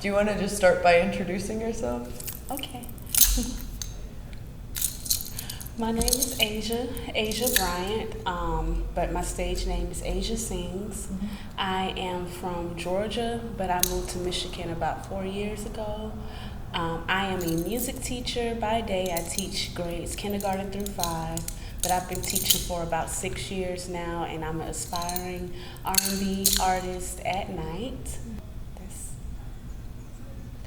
Do you want to just start by introducing yourself? Okay. My name is Asia Bryant, but my stage name is Asia Sings. I am from Georgia, but I moved to Michigan about 4 years ago. I am a music teacher by day. I teach grades kindergarten through 5, but I've been teaching for about 6 years now, and I'm an aspiring R&B artist at night.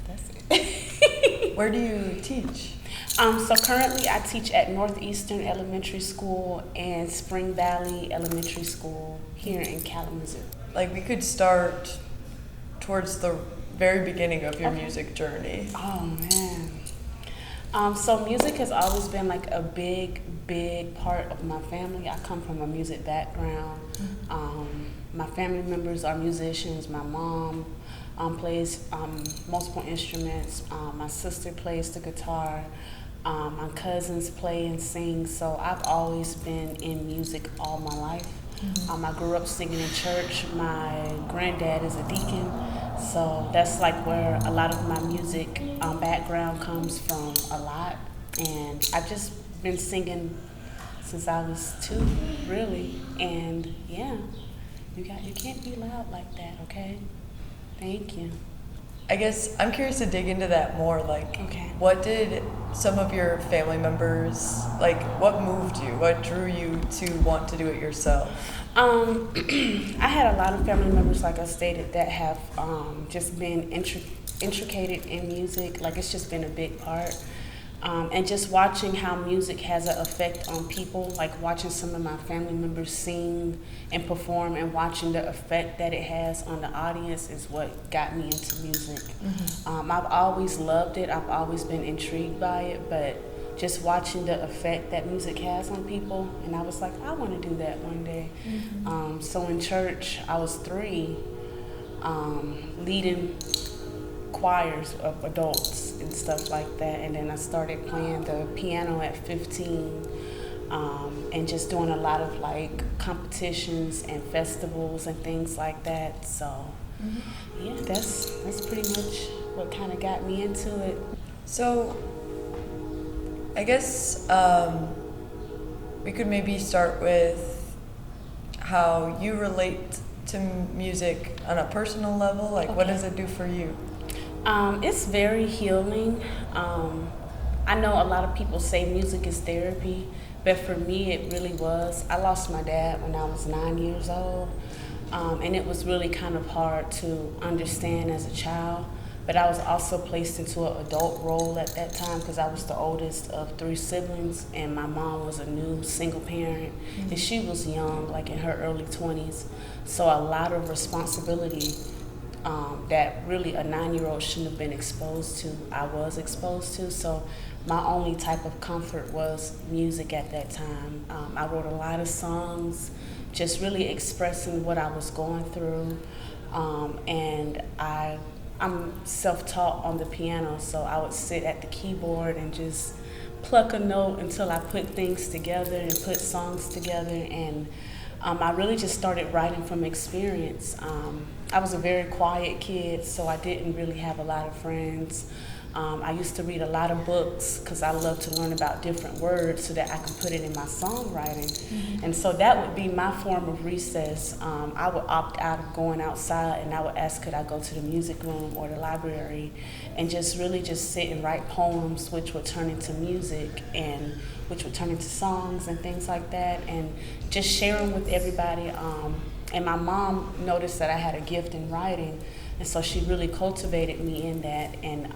That's it. Where do you teach? So currently I teach at Northeastern Elementary School and Spring Valley Elementary School here in Kalamazoo. Like, we could start towards the very beginning of your music journey. Oh man. So music has always been like a big part of my family. I come from a music background. My family members are musicians. My mom plays multiple instruments. My sister plays the guitar. My cousins play and sing. So I've always been in music all my life. I grew up singing in church. My granddad is a deacon. So that's like where a lot of my music background comes from a lot. And I've just been singing since I was 2, really. And yeah, you can't be loud like that, okay? Thank you. I guess I'm curious to dig into that more. Like, Okay. what did some of your family members, like, what moved you? What drew you to want to do it yourself? I had a lot of family members, like I stated, that have just been intricated in music. Like, it's just been a big part. And just watching how music has an effect on people, like watching some of my family members sing and perform and watching the effect that it has on the audience is what got me into music. I've always loved it. I've always been intrigued by it, but just watching the effect that music has on people, and I was like, I want to do that one day. So in church, I was 3, leading choirs of adults and stuff like that, and then I started playing the piano at 15, and just doing a lot of like competitions and festivals and things like that. So yeah, that's pretty much what kind of got me into it. So, I guess we could maybe start with how you relate to music on a personal level. Like, what does it do for you? It's very healing. I know a lot of people say music is therapy, but for me it really was. I lost my dad when I was 9 years old, and it was really kind of hard to understand as a child. But I was also placed into an adult role at that time because I was the oldest of 3 siblings, and my mom was a new single parent, and she was young, like in her early 20s. So a lot of responsibility that really a 9-year-old shouldn't have been exposed to, I was exposed to. So my only type of comfort was music at that time. I wrote a lot of songs, just really expressing what I was going through. And I'm self-taught on the piano, so I would sit at the keyboard and just pluck a note until I put things together and put songs together. And I really just started writing from experience. I was a very quiet kid, so I didn't really have a lot of friends. I used to read a lot of books because I love to learn about different words so that I can put it in my songwriting. And so that would be my form of recess. I would opt out of going outside, and I would ask, could I go to the music room or the library and just really just sit and write poems, which would turn into music and which would turn into songs and things like that, and just sharing with everybody. And my mom noticed that I had a gift in writing, and so she really cultivated me in that. And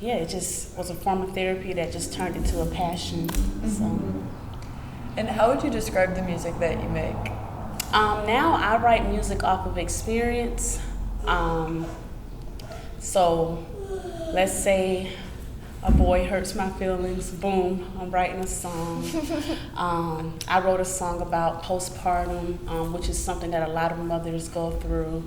yeah, it just was a form of therapy that just turned into a passion. So. And how would you describe the music that you make? Now I write music off of experience. So let's say a boy hurts my feelings, boom, I'm writing a song. I wrote a song about postpartum, which is something that a lot of mothers go through,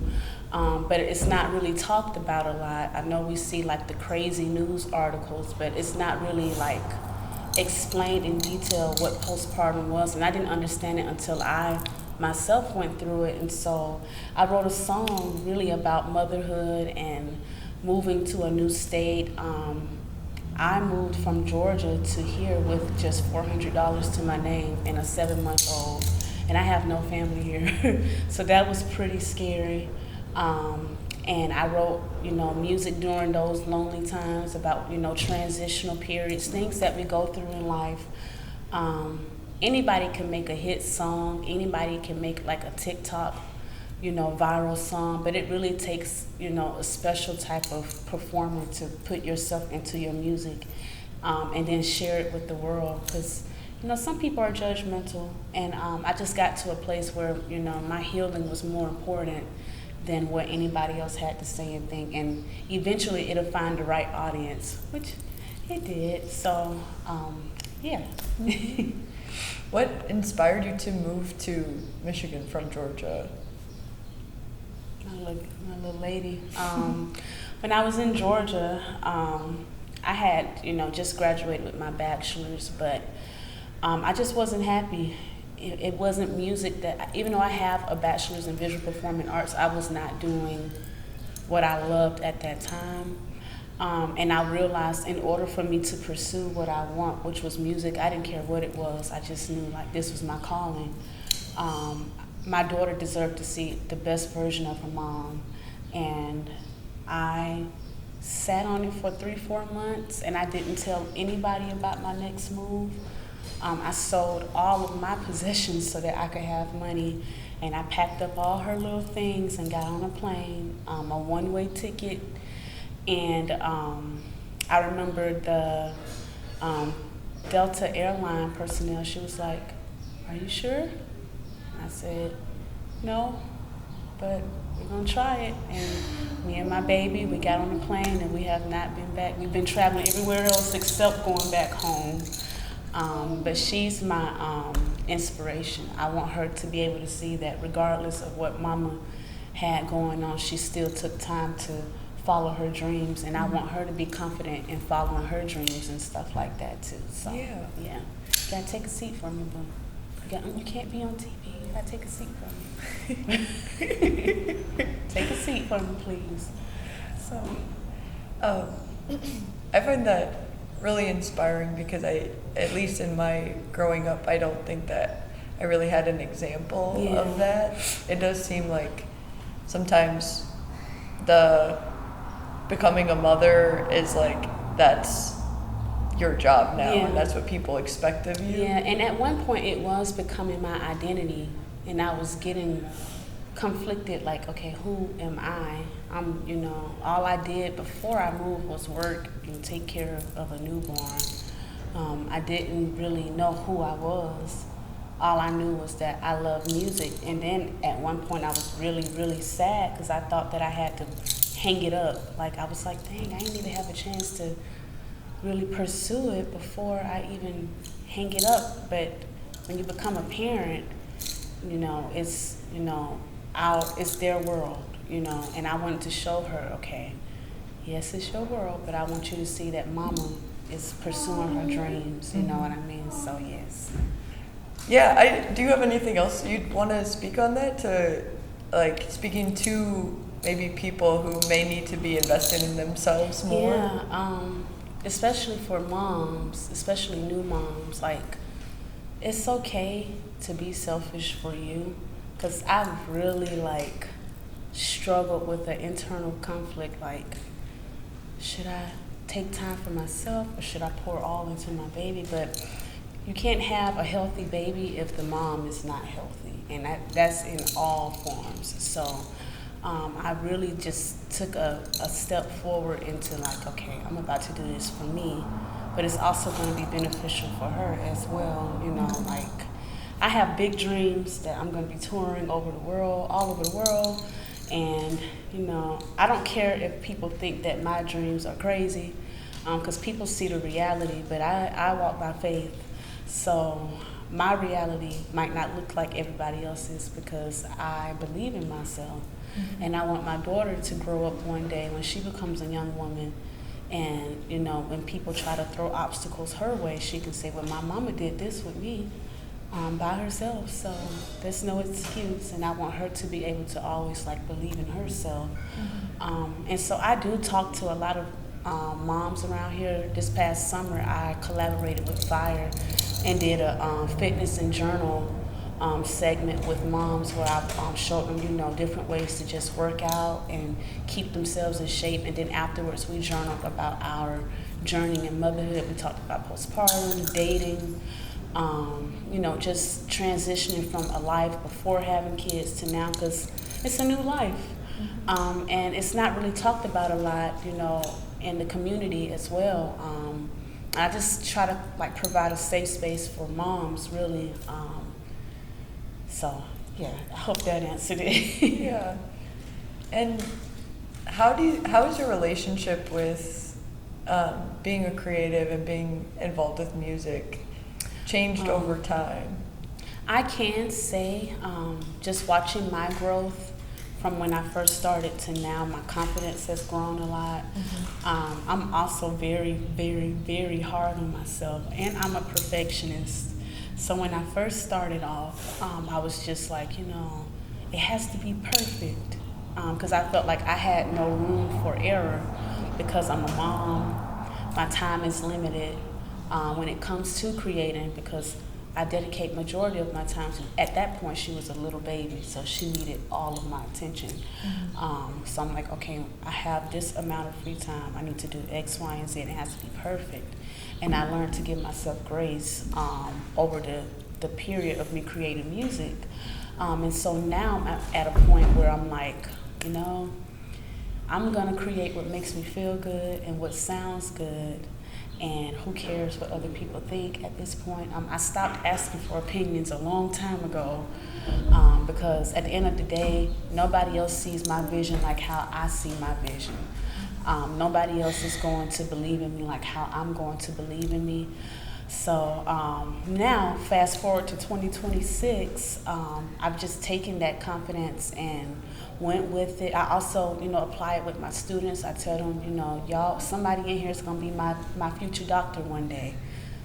but it's not really talked about a lot. I know we see like the crazy news articles, but it's not really like explained in detail what postpartum was, and I didn't understand it until I myself went through it, and so I wrote a song really about motherhood and moving to a new state. I moved from Georgia to here with just $400 to my name and a 7-month-old, and I have no family here, so that was pretty scary. And I wrote, music during those lonely times about, transitional periods, things that we go through in life. Anybody can make a hit song. Anybody can make like a TikTok, viral song. But it really takes, a special type of performer to put yourself into your music, and then share it with the world. Because, some people are judgmental. And I just got to a place where, my healing was more important than what anybody else had to say and think. And eventually it'll find the right audience, which it did. So, yeah. What inspired you to move to Michigan from Georgia? My little lady. When I was in Georgia, I had, just graduated with my bachelor's, but I just wasn't happy. It wasn't music that, even though I have a bachelor's in visual performing arts, I was not doing what I loved at that time. And I realized in order for me to pursue what I want, which was music, I didn't care what it was. I just knew like this was my calling. My daughter deserved to see the best version of her mom. And I sat on it for 3-4 months, and I didn't tell anybody about my next move. I sold all of my possessions so that I could have money, and I packed up all her little things and got on a plane, a one-way ticket. And I remember the Delta airline personnel, she was like, "Are you sure?" I said, "No, but we're gonna try it." And me and my baby, we got on the plane, and we have not been back. We've been traveling everywhere else except going back home. But she's my inspiration. I want her to be able to see that regardless of what mama had going on, she still took time to follow her dreams, and I want her to be confident in following her dreams and stuff like that too. So yeah. You gotta take a seat for me, boo. You can't be on TV. You gotta take a seat for me. Take a seat for me, please. So, I find that really inspiring because at least in my growing up, I don't think that I really had an example of that. It does seem like sometimes becoming a mother is like, that's your job now, and that's what people expect of you. Yeah, and at one point it was becoming my identity, and I was getting conflicted, like, okay, who am I? All I did before I moved was work and take care of a newborn. I didn't really know who I was. All I knew was that I love music. And then at one point I was really, really sad because I thought that I had to hang it up. Like, I was like, dang, I didn't even have a chance to really pursue it before I even hang it up. But when you become a parent, it's, it's their world, and I wanted to show her, okay, yes, it's your world, but I want you to see that mama is pursuing her dreams, you know what I mean? So, yes. Yeah, do you have anything else you'd want to speak on that, to, like, speaking to maybe people who may need to be invested in themselves more? Yeah, especially for moms, especially new moms, like, it's okay to be selfish for you, because I've really, like, struggled with the internal conflict, like, should I take time for myself or should I pour all into my baby? But you can't have a healthy baby if the mom is not healthy, and that's in all forms. So I really just took a step forward into, like, okay, I'm about to do this for me, but it's also going to be beneficial for her as well. Like, I have big dreams that I'm going to be touring all over the world, and I don't care if people think that my dreams are crazy, because people see the reality, but I walk by faith. So my reality might not look like everybody else's because I believe in myself. Mm-hmm. And I want my daughter to grow up one day when she becomes a young woman, and when people try to throw obstacles her way, she can say, well, my mama did this with me, by herself. So there's no excuse, and I want her to be able to always like believe in herself. And so I do talk to a lot of moms around here. This past summer, I collaborated with Fire and did a fitness and journal segment with moms where I showed them, different ways to just work out and keep themselves in shape. And then afterwards, we journaled about our journey in motherhood. We talked about postpartum, dating, just transitioning from a life before having kids to now, because it's a new life. And it's not really talked about a lot, in the community as well. I just try to provide a safe space for moms, really. So yeah, I hope that answered it. Yeah. And how is your relationship with being a creative and being involved with music changed over time? I can say, just watching my growth from when I first started to now, my confidence has grown a lot. I'm also very, very, very hard on myself, and I'm a perfectionist. So when I first started off, I was just like, it has to be perfect, because I felt like I had no room for error because I'm a mom. My time is limited when it comes to creating, because I dedicate majority of my time to, at that point she was a little baby, so she needed all of my attention. So I'm like, okay, I have this amount of free time, I need to do X, Y, and Z, and it has to be perfect. And I learned to give myself grace over the period of me creating music. And so now I'm at a point where I'm like, I'm gonna create what makes me feel good and what sounds good. And who cares what other people think at this point? I stopped asking for opinions a long time ago, because at the end of the day, nobody else sees my vision like how I see my vision. Nobody else is going to believe in me like how I'm going to believe in me. So now, fast forward to 2026, I've just taken that confidence and went with it. I also, apply it with my students. I tell them, y'all, somebody in here is going to be my future doctor one day.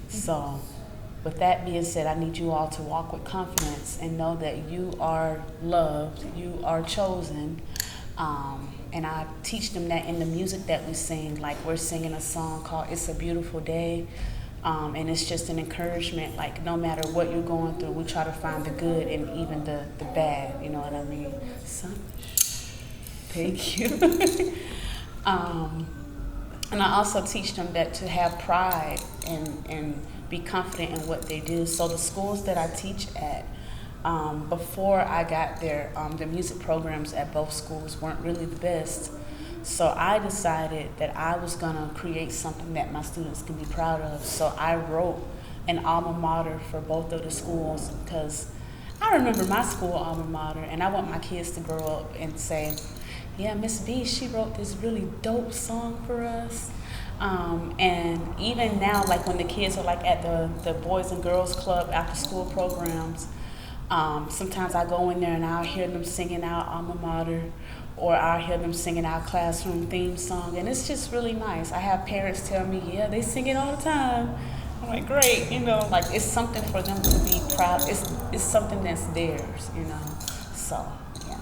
So with that being said, I need you all to walk with confidence and know that you are loved, you are chosen. And I teach them that in the music that we sing. Like, we're singing a song called It's a Beautiful Day. And it's just an encouragement, like no matter what you're going through, we try to find the good and even the bad, you know what I mean? So, thank you. And I also teach them that to have pride and be confident in what they do. So the schools that I teach at, before I got there, the music programs at both schools weren't really the best. So I decided that I was gonna create something that my students can be proud of. So I wrote an alma mater for both of the schools, because I remember my school alma mater, and I want my kids to grow up and say, yeah, Miss B, she wrote this really dope song for us. And even now, like when the kids are like at the Boys and Girls Club after school programs, sometimes I go in there and I'll hear them singing our alma mater, or I'll hear them singing our classroom theme song, and it's just really nice. I have parents tell me, yeah, they sing it all the time. I'm like, great, like it's something for them to be proud. It's something that's theirs, So, yeah.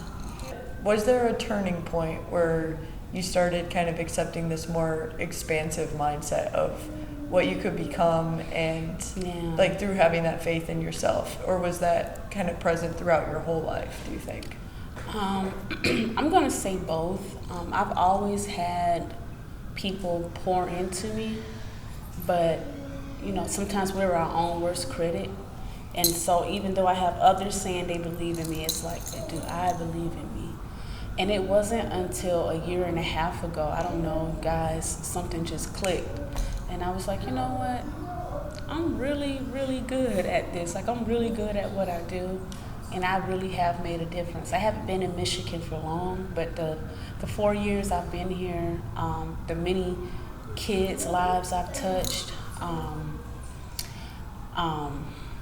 Was there a turning point where you started kind of accepting this more expansive mindset of what you could become, and like through having that faith in yourself, or was that kind of present throughout your whole life, do you think? I'm going to say both. I've always had people pour into me, but, sometimes we're our own worst critic. And so even though I have others saying they believe in me, it's like, do I believe in me? And it wasn't until a year and a half ago, I don't know, guys, something just clicked. And I was like, you know what? I'm really, really good at this. Like, I'm really good at what I do. And I really have made a difference. I haven't been in Michigan for long, but the 4 years I've been here, the many kids' lives I've touched,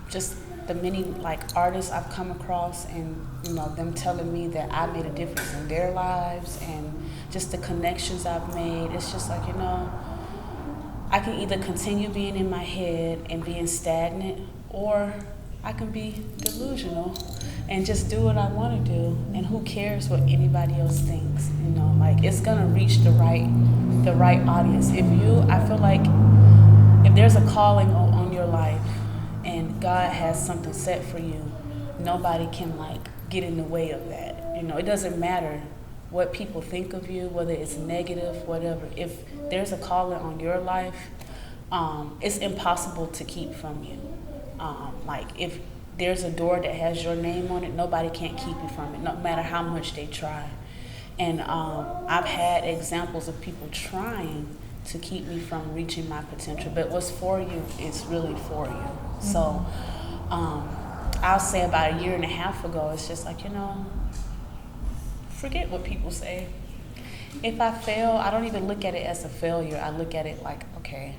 just the many artists I've come across, and them telling me that I made a difference in their lives, and just the connections I've made. It's just like, I can either continue being in my head and being stagnant, or I can be delusional and just do what I want to do, and who cares what anybody else thinks? You know, like it's gonna reach the right audience. I feel like if there's a calling on your life, and God has something set for you, nobody can like get in the way of that. You know, it doesn't matter what people think of you, whether it's negative, whatever. If there's a calling on your life, it's impossible to keep from you. Like if there's a door that has your name on it, nobody can't keep you from it, no matter how much they try. And I've had examples of people trying to keep me from reaching my potential, but what's for you is really for you. Mm-hmm. So I'll say about a year and a half ago, it's just like, forget what people say. If I fail, I don't even look at it as a failure. I look at it like, okay,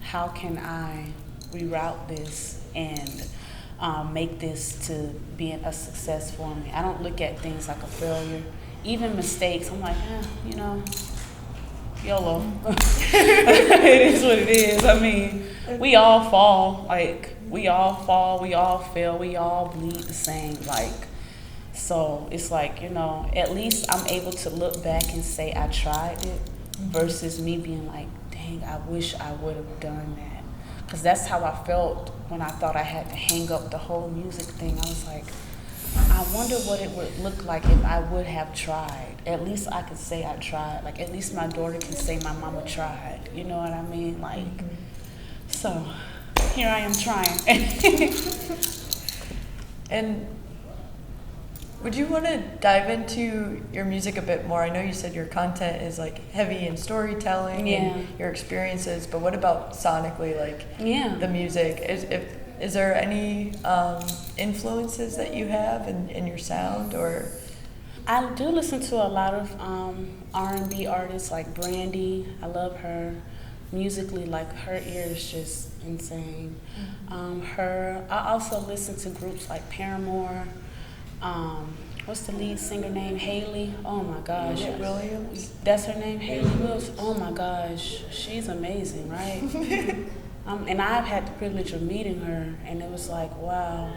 how can I reroute this and make this to being a success for me? I don't look at things like a failure. Even mistakes, I'm like, YOLO. It is what it is. I mean, we all fall. Like, we all fall, we all fail, we all bleed the same. Like, so it's like, at least I'm able to look back and say I tried it versus me being like, dang, I wish I would have done that. Because that's how I felt when I thought I had to hang up the whole music thing. I was like, I wonder what it would look like if I would have tried. At least I could say I tried. Like, at least my daughter can say my mama tried. You know what I mean? Like, so here I am trying. And would you want to dive into your music a bit more? I know you said your content is like heavy in storytelling and your experiences, but what about sonically, like the music? Is there any influences that you have in your sound, or? I do listen to a lot of R&B artists like Brandy. I love her. Musically, like her ear is just insane. I also listen to groups like Paramore. What's the lead singer name? Haley. Oh my gosh. Williams. That's her name, Haley Williams. Oh my gosh, she's amazing, right? And I've had the privilege of meeting her, and it was like, wow.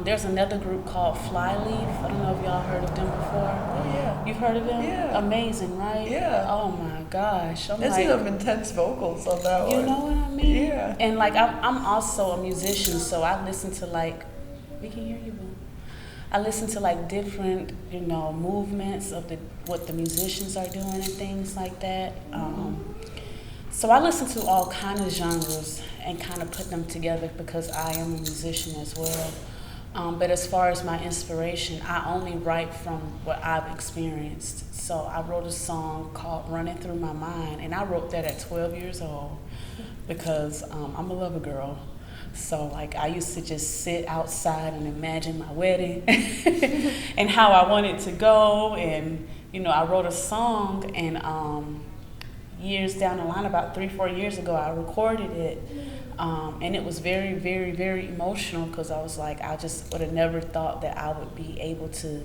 There's another group called Flyleaf. I don't know if y'all heard of them before. Oh yeah. You've heard of them? Yeah. Amazing, right? Yeah. Oh my gosh. There's some intense vocals on that one. You know what I mean? Yeah. And like I'm also a musician, so I listen to we can hear you, boo. I listen to like different, movements of what the musicians are doing and things like that. So I listen to all kind of genres and kind of put them together because I am a musician as well. But as far as my inspiration, I only write from what I've experienced. So I wrote a song called Running Through My Mind, and I wrote that at 12 years old because I'm a lover girl. So I used to just sit outside and imagine my wedding and how I wanted to go. And, I wrote a song, and years down the line, about 3-4 years ago, I recorded it. And it was very, very, very emotional because I was like, I just would have never thought that I would be able to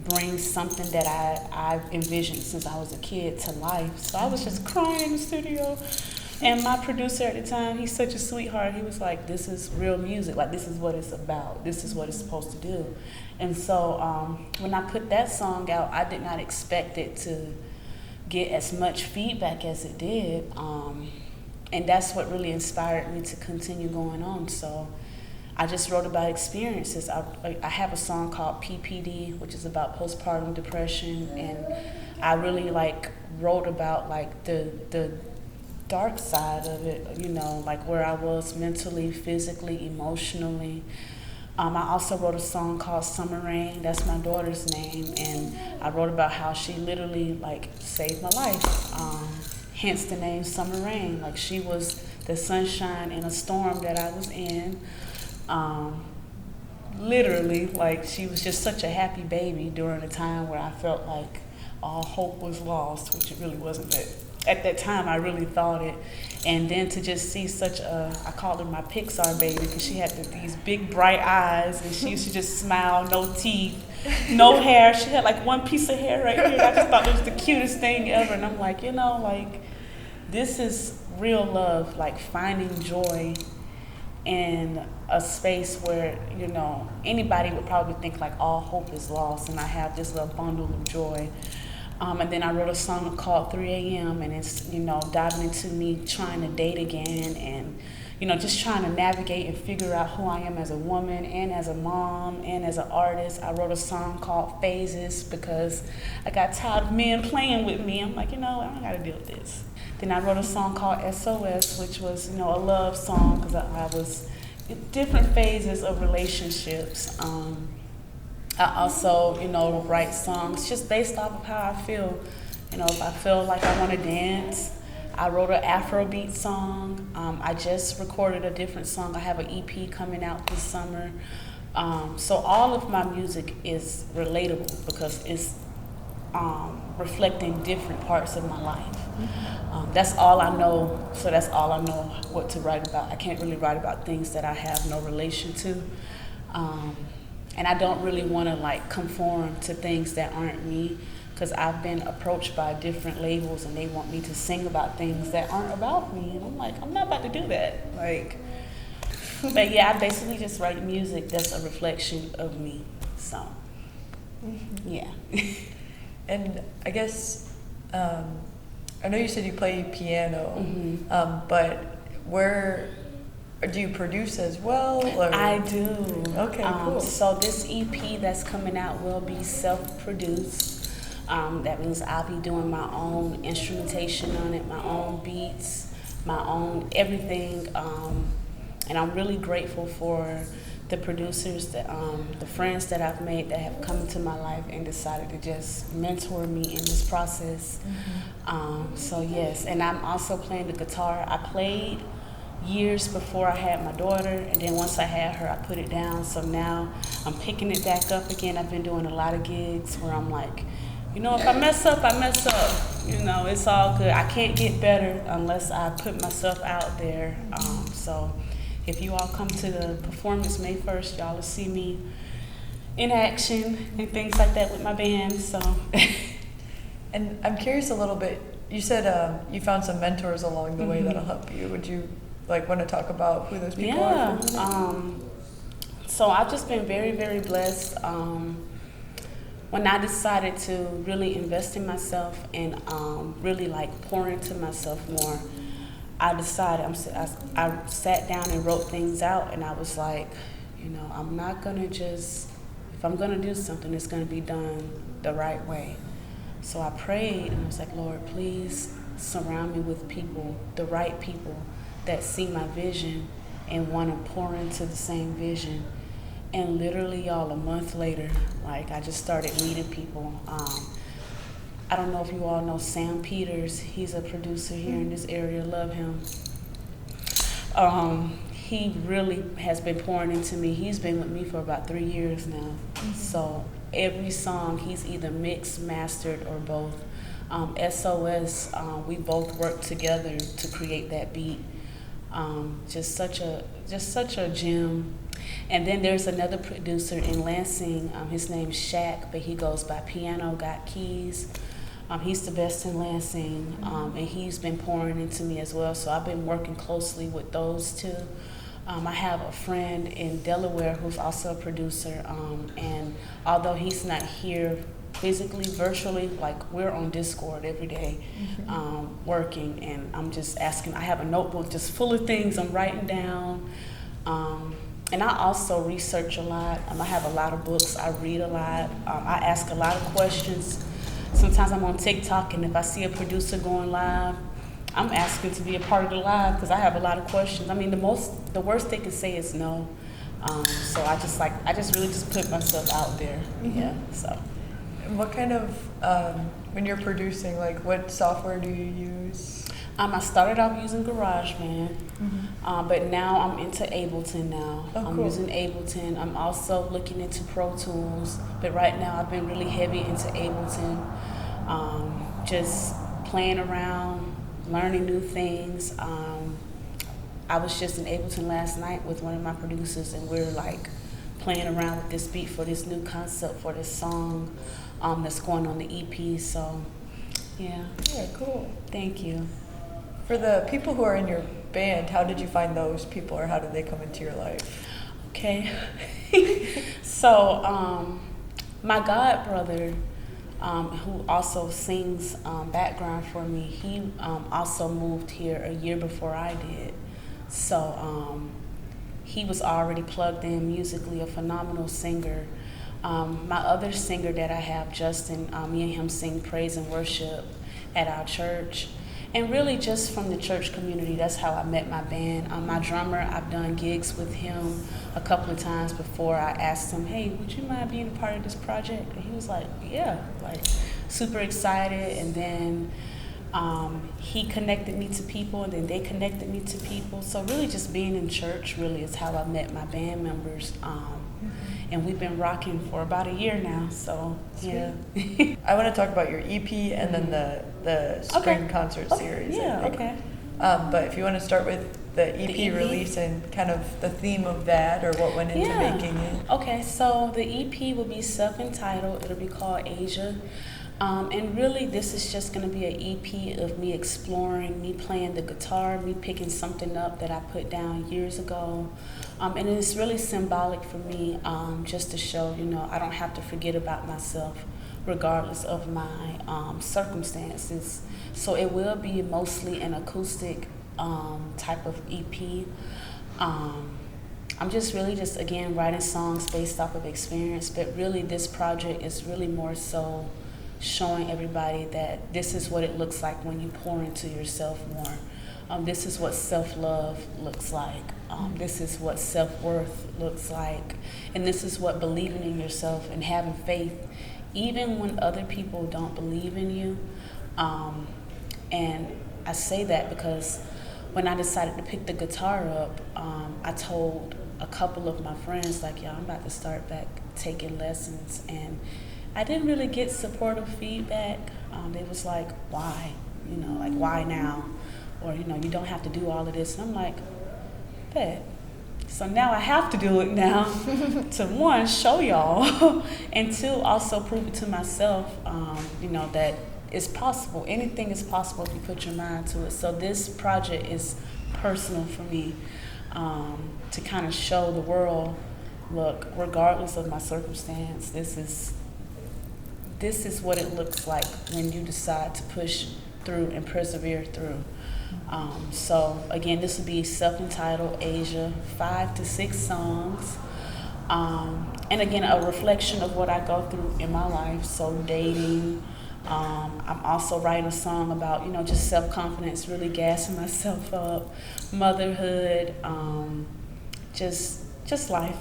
bring something that I envisioned since I was a kid to life. So I was just crying in the studio. And my producer at the time, he's such a sweetheart. He was like, this is real music. Like, this is what it's about. This is what it's supposed to do. And so when I put that song out, I did not expect it to get as much feedback as it did. And that's what really inspired me to continue going on. So I just wrote about experiences. I have a song called PPD, which is about postpartum depression. And I really wrote about the dark side of it, where I was mentally, physically, emotionally. I also wrote a song called Summer Rain. That's my daughter's name. And I wrote about how she literally saved my life. Hence the name Summer Rain. She was the sunshine in a storm that I was in. Literally, she was just such a happy baby during a time where I felt like all hope was lost, which it really wasn't. But at that time, I really thought it. And then to just see I called her my Pixar baby because she had these big bright eyes, and she used to just smile, no teeth, no hair. She had one piece of hair right here. I just thought it was the cutest thing ever. And I'm like, this is real love, finding joy in a space where, you know, anybody would probably think like all hope is lost, and I have this little bundle of joy. And then I wrote a song called 3 a.m. and it's, you know, diving into me trying to date again and, you know, just trying to navigate and figure out who I am as a woman and as a mom and as an artist. I wrote a song called Phases because I got tired of men playing with me. I'm like, you know, I don't got to deal with this. Then I wrote a song called SOS, which was, you know, a love song because I was in different phases of relationships. I also, you know, write songs just based off of how I feel. You know, if I feel like I want to dance, I wrote an Afrobeat song. I just recorded a different song. I have an EP coming out this summer. So all of my music is relatable because it's reflecting different parts of my life. That's all I know, so that's all I know what to write about. I can't really write about things that I have no relation to. And I don't really want to like conform to things that aren't me, because I've been approached by different labels and they want me to sing about things that aren't about me. And I'm like, I'm not about to do that. Like, but yeah, I basically just write music that's a reflection of me. So, yeah. And I guess, I know you said you play piano, but where do you produce as well? Or? I do. Okay, cool. So this EP that's coming out will be self-produced. That means I'll be doing my own instrumentation on it, my own beats, my own everything. And I'm really grateful for the producers, the friends that I've made that have come into my life and decided to just mentor me in this process. So yes, and I'm also playing the guitar. I played years before I had my daughter, and then once I had her, I put it down. So now I'm picking it back up again. I've been doing a lot of gigs where I'm like, you know, if I mess up, I mess up. You know, it's all good. I can't get better unless I put myself out there. So if you all come to the performance May 1st, y'all will see me in action and things like that with my band. So, and I'm curious a little bit. You said you found some mentors along the way that'll help you. Would you like want to talk about who those people are? So I've just been very, very blessed. When I decided to really invest in myself and really like pour into myself more, I decided, I sat down and wrote things out, and I was like, you know, I'm not gonna just, if I'm gonna do something, it's gonna be done the right way. So I prayed and I was like, Lord, please surround me with people, the right people that see my vision and want to pour into the same vision. And literally, y'all, a month later, like I just started meeting people. I don't know if you all know Sam Peters. He's a producer here in this area. Love him. He really has been pouring into me. He's been with me for about 3 years now. So every song he's either mixed, mastered, or both. SOS, we both worked together to create that beat. Just such a gem. And then there's another producer in Lansing. His name's Shaq, but he goes by Piano Got Keys. He's the best in Lansing, and he's been pouring into me as well. So I've been working closely with those two. I have a friend in Delaware who's also a producer, and although he's not here physically, virtually, like we're on Discord every day, working, and I'm just asking. I have a notebook just full of things I'm writing down, and I also research a lot. I have a lot of books. I read a lot. I ask a lot of questions. Sometimes I'm on TikTok, and if I see a producer going live, I'm asking to be a part of the live because I have a lot of questions. I mean, the worst they can say is no. So I just really just put myself out there. Yeah. So. What kind of when you're producing, like what software do you use? I started off using GarageBand, but now I'm into Ableton now. I'm using Ableton. I'm also looking into Pro Tools, but right now I've been really heavy into Ableton. Just playing around, learning new things. I was just in Ableton last night with one of my producers, and we're like playing around with this beat for this new concept for this song that's going on the EP. So, yeah. Yeah, cool. Thank you. For the people who are in your band, how did you find those people, or how did they come into your life? Okay. So, my god brother, who also sings background for me, he also moved here a year before I did. So, he was already plugged in musically, a phenomenal singer. My other singer that I have, Justin, me and him sing praise and worship at our church. And really just from the church community, that's how I met my band. My drummer, I've done gigs with him a couple of times before. I asked him, hey, would you mind being a part of this project? And he was like, yeah, like super excited. And then he connected me to people, and then they connected me to people. So really just being in church really is how I met my band members. And we've been rocking for about a year now, so yeah. I want to talk about your EP and then the spring concert series. Yeah, okay. But if you want to start with the EP, The EP release and kind of the theme of that, or what went into making it. Okay, so the EP will be self-entitled. It'll be called Asia. And really this is just going to be an EP of me exploring, me playing the guitar, me picking something up that I put down years ago. And it's really symbolic for me, just to show, I don't have to forget about myself regardless of my circumstances. So it will be mostly an acoustic type of EP. I'm just really again, writing songs based off of experience, but really this project is really more so showing everybody that this is what it looks like when you pour into yourself more. This is what self-love looks like. This is what self-worth looks like. And this is what believing in yourself and having faith, even when other people don't believe in you. And I say that because when I decided to pick the guitar up, I told a couple of my friends, like, I'm about to start back taking lessons. And I didn't really get supportive feedback. They was like, why? Like, why now? Or, you don't have to do all of this. And I'm like, bet. So now I have to do it now to, one, show y'all, and two, also prove it to myself, that it's possible. Anything is possible if you put your mind to it. So this project is personal for me, to kind of show the world, look, regardless of my circumstance, this is what it looks like when you decide to push through and persevere through. So again, this will be self-entitled Asia, 5 to 6 songs. And again, a reflection of what I go through in my life. So dating, I'm also writing a song about, just self-confidence, really gassing myself up, motherhood, just life.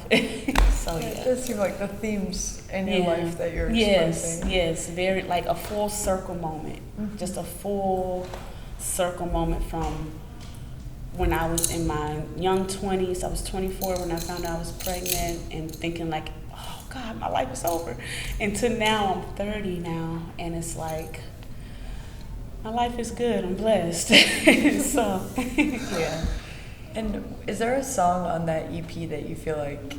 So yeah. It does seem like the themes in your life that you're expressing. Yes, very like a full circle moment. Just a full circle moment from when I was in my young 20s. I was 24 when I found out I was pregnant and thinking like, oh God, my life is over. And to now, I'm 30 now, and it's like, my life is good, I'm blessed. So, yeah. And is there a song on that EP that you feel like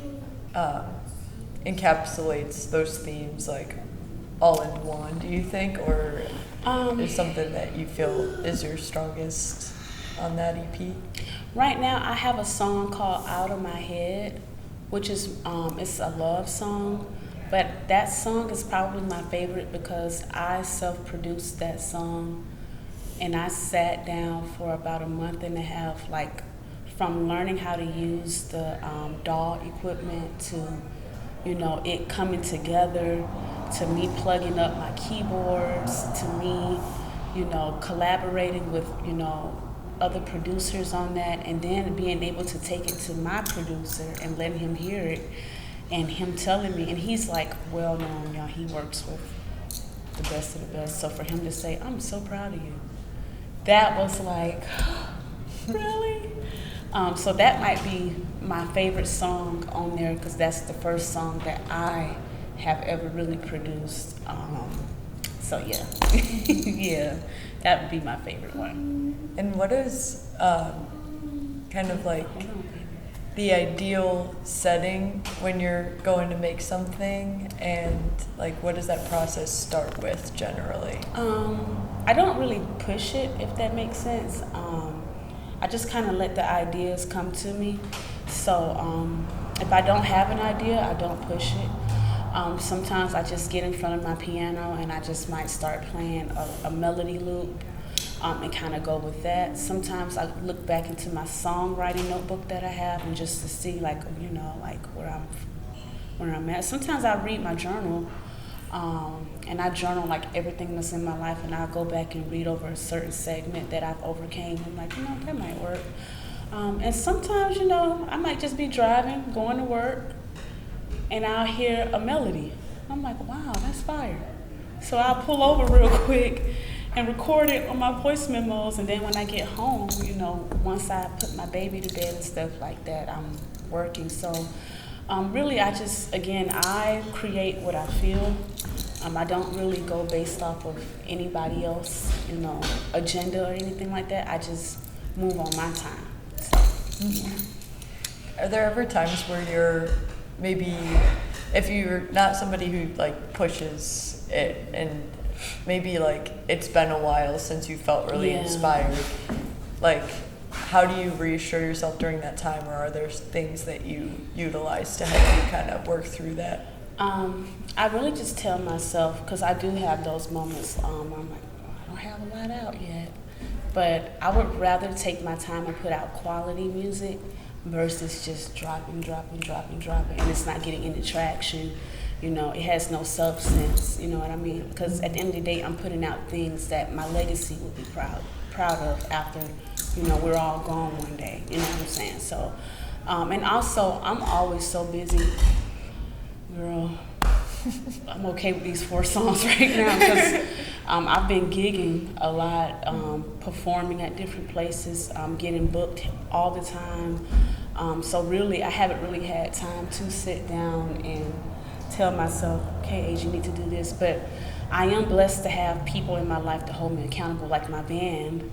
encapsulates those themes, like all in one, do you think? Or is something that you feel is your strongest on that EP? Right now, I have a song called Out of My Head, which is, it's a love song. But that song is probably my favorite because I self-produced that song. And I sat down for about a month and a half, like, from learning how to use the DAW equipment to, it coming together, to me plugging up my keyboards, to me, collaborating with, other producers on that, and then being able to take it to my producer and letting him hear it, and him telling me, and he's like well known, he works with the best of the best. So for him to say, I'm so proud of you, that was like, really? So that might be my favorite song on there because that's the first song that I have ever really produced. So yeah, yeah, that would be my favorite one. And what is kind of like the ideal setting when you're going to make something, and like what does that process start with generally? I don't really push it, if that makes sense. I just kind of let the ideas come to me. So if I don't have an idea, I don't push it. Sometimes I just get in front of my piano and I just might start playing a melody loop and kind of go with that. Sometimes I look back into my songwriting notebook that I have and just to see like, you know, like where I'm at. Sometimes I read my journal and I journal like everything that's in my life, and I'll go back and read over a certain segment that I've overcame. I'm like, you know, that might work. And sometimes, you know, I might just be driving, going to work, and I'll hear a melody. I'm like, wow, that's fire. So I'll pull over real quick and record it on my voice memos, and then when I get home, you know, once I put my baby to bed and stuff like that, I'm working. So really, I create what I feel. I don't really go based off of anybody else, you know, agenda or anything like that. I just move on my time. So, yeah. Are there ever times where you're maybe, if you're not somebody who like pushes it, and maybe like it's been a while since you felt really inspired, like how do you reassure yourself during that time, or are there things that you utilize to help you kind of work through that? I really just tell myself, because I do have those moments, I'm like, oh, I don't have a lot out yet. But I would rather take my time and put out quality music versus just dropping, and it's not getting any traction. You know, it has no substance, you know what I mean? Because at the end of the day, I'm putting out things that my legacy will be proud of after, you know, we're all gone one day, you know what I'm saying? So, and also, I'm always so busy. Girl, I'm okay with these 4 songs right now because I've been gigging a lot, performing at different places, getting booked all the time. So really, I haven't really had time to sit down and tell myself, okay, Age, you need to do this. But I am blessed to have people in my life to hold me accountable, like my band.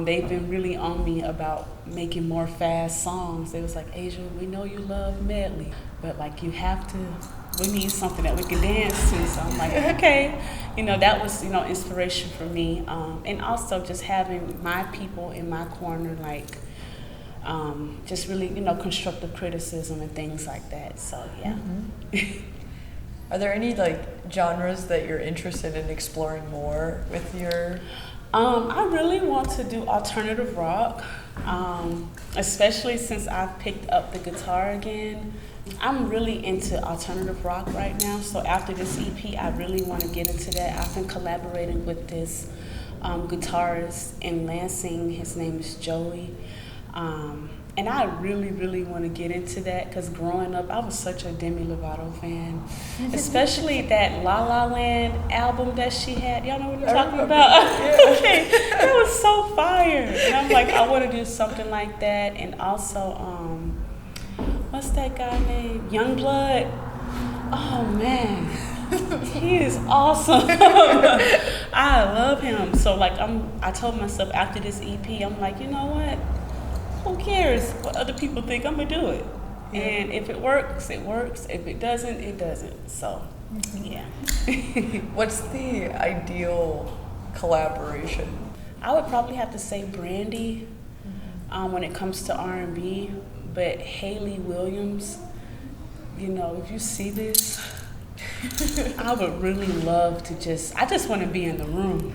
They've been really on me about making more fast songs. They was like, Asia, we know you love medley, but like we need something that we can dance to. So I'm like, okay. You know, that was, you know, inspiration for me. And also just having my people in my corner, like just really, you know, constructive criticism and things like that. So yeah. Mm-hmm. Are there any like genres that you're interested in exploring more with your? I really want to do alternative rock, especially since I've picked up the guitar again. I'm really into alternative rock right now, so after this EP, I really want to get into that. I've been collaborating with this guitarist in Lansing. His name is Joey. And I really, really want to get into that because growing up, I was such a Demi Lovato fan, especially that La La Land album that she had. Y'all know what I'm talking about? Yeah. Okay, that was so fire. And I'm like, I want to do something like that. And also, what's that guy named? Youngblood. Oh man, he is awesome. I love him. So like, I told myself after this EP, I'm like, you know what? Who cares what other people think? I'm gonna do it. Yeah. And if it works, it works. If it doesn't, it doesn't. So, yeah. What's the ideal collaboration? I would probably have to say Brandy when it comes to R&B, but Haley Williams, you know, if you see this, I would really love to I just want to be in the room.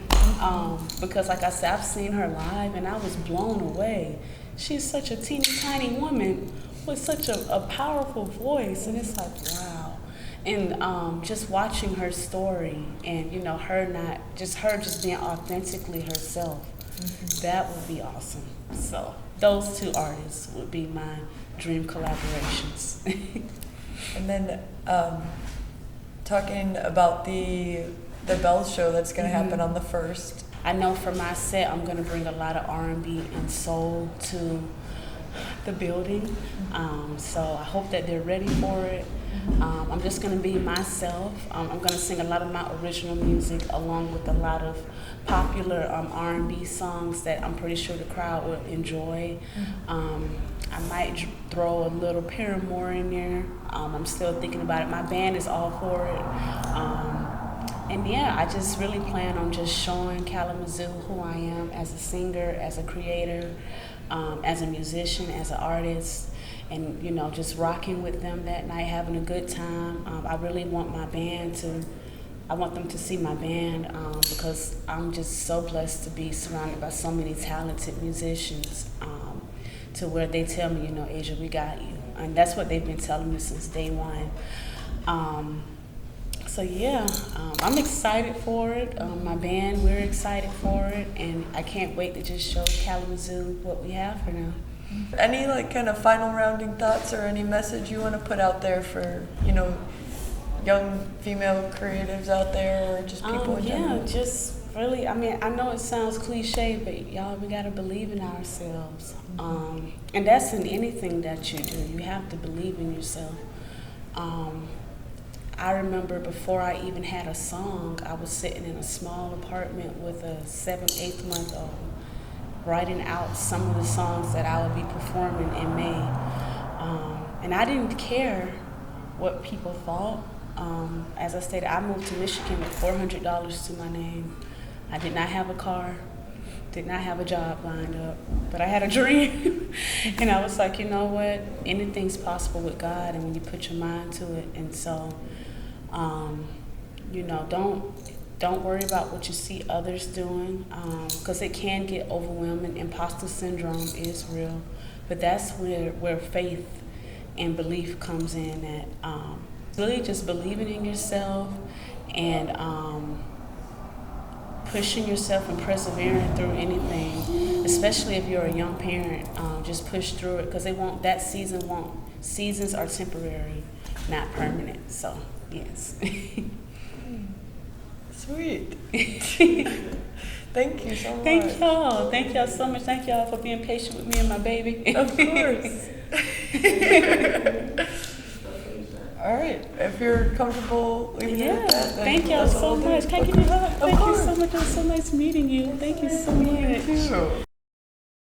Because like I said, I've seen her live and I was blown away. She's such a teeny tiny woman with such a powerful voice, and it's like, wow. And just watching her story and, you know, her just being authentically herself, that would be awesome. So those 2 artists would be my dream collaborations. And then talking about the Bell show that's going to happen on the 1st. I know for my set, I'm going to bring a lot of R&B and soul to the building. So I hope that they're ready for it. I'm just going to be myself. I'm going to sing a lot of my original music along with a lot of popular R&B songs that I'm pretty sure the crowd will enjoy. I might throw a little Paramore in there. I'm still thinking about it. My band is all for it. And yeah, I just really plan on just showing Kalamazoo who I am as a singer, as a creator, as a musician, as an artist, and just rocking with them that night, having a good time. I really want my band to. I want them to see my band because I'm just so blessed to be surrounded by so many talented musicians. To where they tell me, Asia, we got you, and that's what they've been telling me since day one. So yeah, I'm excited for it. My band, we're excited for it, and I can't wait to just show Kalamazoo what we have for now. Any kind of final rounding thoughts or any message you want to put out there for young female creatives out there, or just people in general? Yeah, just really. I mean, I know it sounds cliche, but y'all, we gotta believe in ourselves, and that's in anything that you do. You have to believe in yourself. I remember before I even had a song, I was sitting in a small apartment with a 7-8 month old, writing out some of the songs that I would be performing in May. And I didn't care what people thought. As I stated, I moved to Michigan with $400 to my name. I did not have a car, did not have a job lined up, but I had a dream. And I was like, you know what? Anything's possible with God, and when you put your mind to it. And so, don't worry about what you see others doing, because it can get overwhelming. Imposter syndrome is real, but that's where faith and belief comes in. At really just believing in yourself and pushing yourself and persevering through anything, especially if you're a young parent. Just push through it, because seasons are temporary, not permanent. So yes. Sweet. Thank you so much. Thank y'all. Thank y'all so much. Thank y'all for being patient with me and my baby. Of course. All right. If you're comfortable leaving it at that, then thank y'all so much. Can I give you a hug? Thank you so much. It was so nice meeting you. Thank you so much. You too.